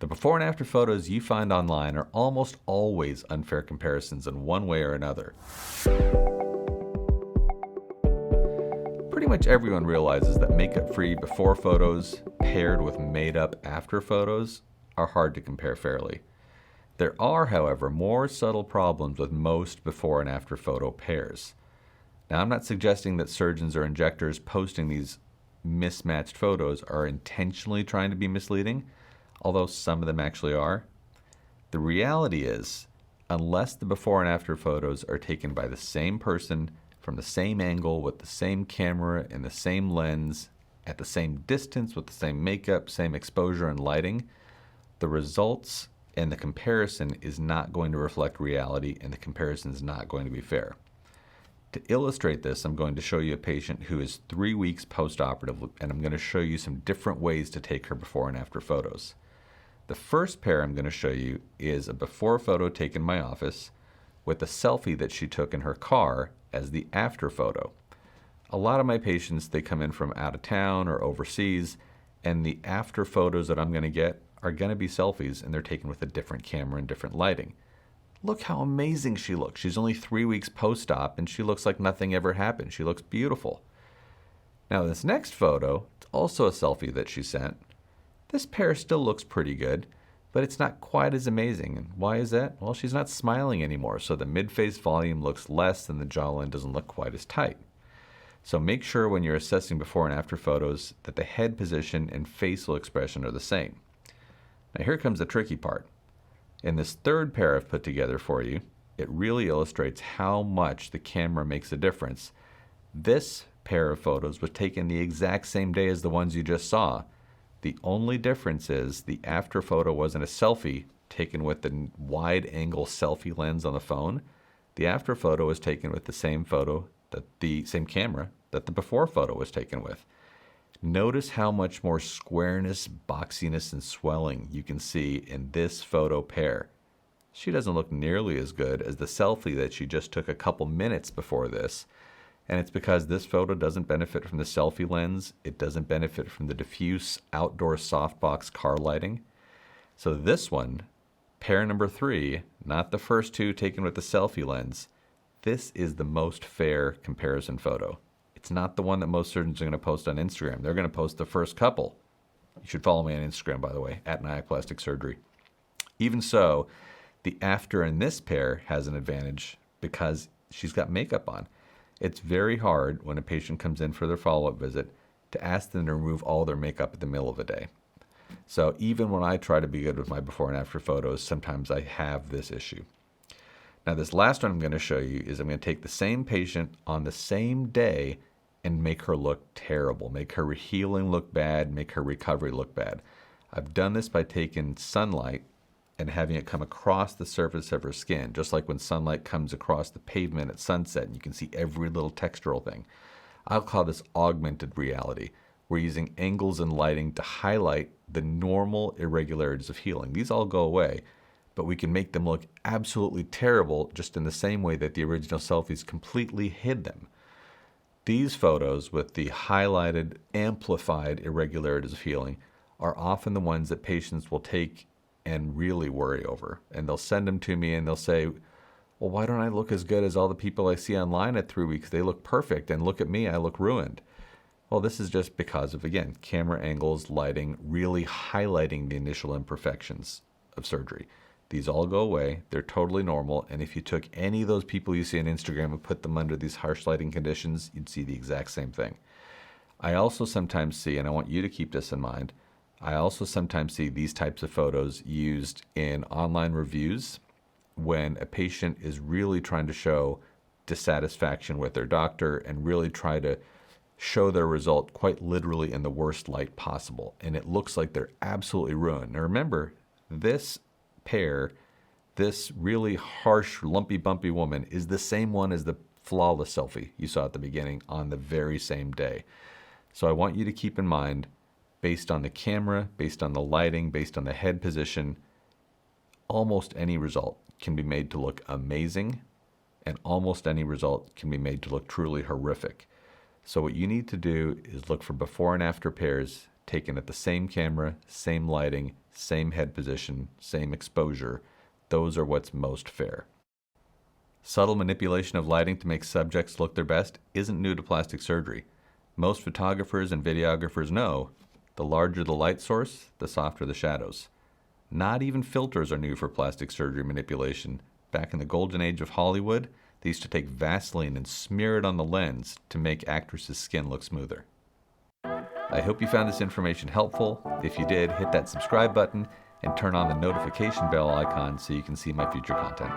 The before and after photos you find online are almost always unfair comparisons in one way or another. Pretty much everyone realizes that makeup-free before photos paired with made-up after photos are hard to compare fairly. There are, however, more subtle problems with most before and after photo pairs. Now, I'm not suggesting that surgeons or injectors posting these mismatched photos are intentionally trying to be misleading, although some of them actually are. The reality is, unless the before and after photos are taken by the same person from the same angle with the same camera and the same lens at the same distance with the same makeup, same exposure and lighting, the results and the comparison is not going to reflect reality, and the comparison is not going to be fair. To illustrate this, I'm going to show you a patient who is 3 weeks post-operative, and I'm going to show you some different ways to take her before and after photos. The first pair I'm going to show you is a before photo taken in my office with a selfie that she took in her car as the after photo. A lot of my patients, they come in from out of town or overseas, and the after photos that I'm going to get are going to be selfies, and they're taken with a different camera and different lighting. Look how amazing she looks. She's only 3 weeks post-op, and she looks like nothing ever happened. She looks beautiful. Now, this next photo, it's also a selfie that she sent. This pair still looks pretty good, but it's not quite as amazing. And why is that? Well, she's not smiling anymore, so the mid-face volume looks less and the jawline doesn't look quite as tight. So make sure when you're assessing before and after photos that the head position and facial expression are the same. Now, here comes the tricky part. In this third pair I've put together for you, it really illustrates how much the camera makes a difference. This pair of photos was taken the exact same day as the ones you just saw. The only difference is the after photo wasn't a selfie taken with the wide angle selfie lens on the phone. The after photo was taken with the same camera that the before photo was taken with. Notice how much more squareness, boxiness, and swelling you can see in this photo pair. She doesn't look nearly as good as the selfie that she just took a couple minutes before this, and it's because this photo doesn't benefit from the selfie lens. It doesn't benefit from the diffuse outdoor softbox car lighting. So this one, pair number 3, not the first two taken with the selfie lens, this is the most fair comparison photo. It's not the one that most surgeons are going to post on Instagram. They're going to post the first couple. You should follow me on Instagram, by the way, at Nyack Plastic Surgery. Even so, the after in this pair has an advantage because she's got makeup on. It's very hard when a patient comes in for their follow-up visit to ask them to remove all their makeup at the middle of the day. So even when I try to be good with my before and after photos, sometimes I have this issue. Now, this last one I'm going to show you is I'm going to take the same patient on the same day and make her look terrible, make her healing look bad, make her recovery look bad. I've done this by taking sunlight and having it come across the surface of her skin, just like when sunlight comes across the pavement at sunset and you can see every little textural thing. I'll call this augmented reality. We're using angles and lighting to highlight the normal irregularities of healing. These all go away, but we can make them look absolutely terrible just in the same way that the original selfies completely hid them. These photos with the highlighted, amplified irregularities of healing are often the ones that patients will take and really worry over. And they'll send them to me and they'll say, well, why don't I look as good as all the people I see online at 3 weeks? They look perfect, and look at me, I look ruined. Well, this is just because of, again, camera angles, lighting, really highlighting the initial imperfections of surgery. These all go away. They're totally normal. And if you took any of those people you see on Instagram and put them under these harsh lighting conditions, you'd see the exact same thing. I also sometimes see, and I want you to keep this in mind, I also sometimes see these types of photos used in online reviews when a patient is really trying to show dissatisfaction with their doctor and really try to show their result quite literally in the worst light possible. And it looks like they're absolutely ruined. Now remember, this pair, this really harsh, lumpy, bumpy woman is the same one as the flawless selfie you saw at the beginning on the very same day. So I want you to keep in mind, based on the camera, based on the lighting, based on the head position, almost any result can be made to look amazing, and almost any result can be made to look truly horrific. So what you need to do is look for before and after pairs taken at the same camera, same lighting, same head position, same exposure. Those are what's most fair. Subtle manipulation of lighting to make subjects look their best isn't new to plastic surgery. Most photographers and videographers know the larger the light source, the softer the shadows. Not even filters are new for plastic surgery manipulation. Back in the golden age of Hollywood, they used to take Vaseline and smear it on the lens to make actresses' skin look smoother. I hope you found this information helpful. If you did, hit that subscribe button and turn on the notification bell icon so you can see my future content.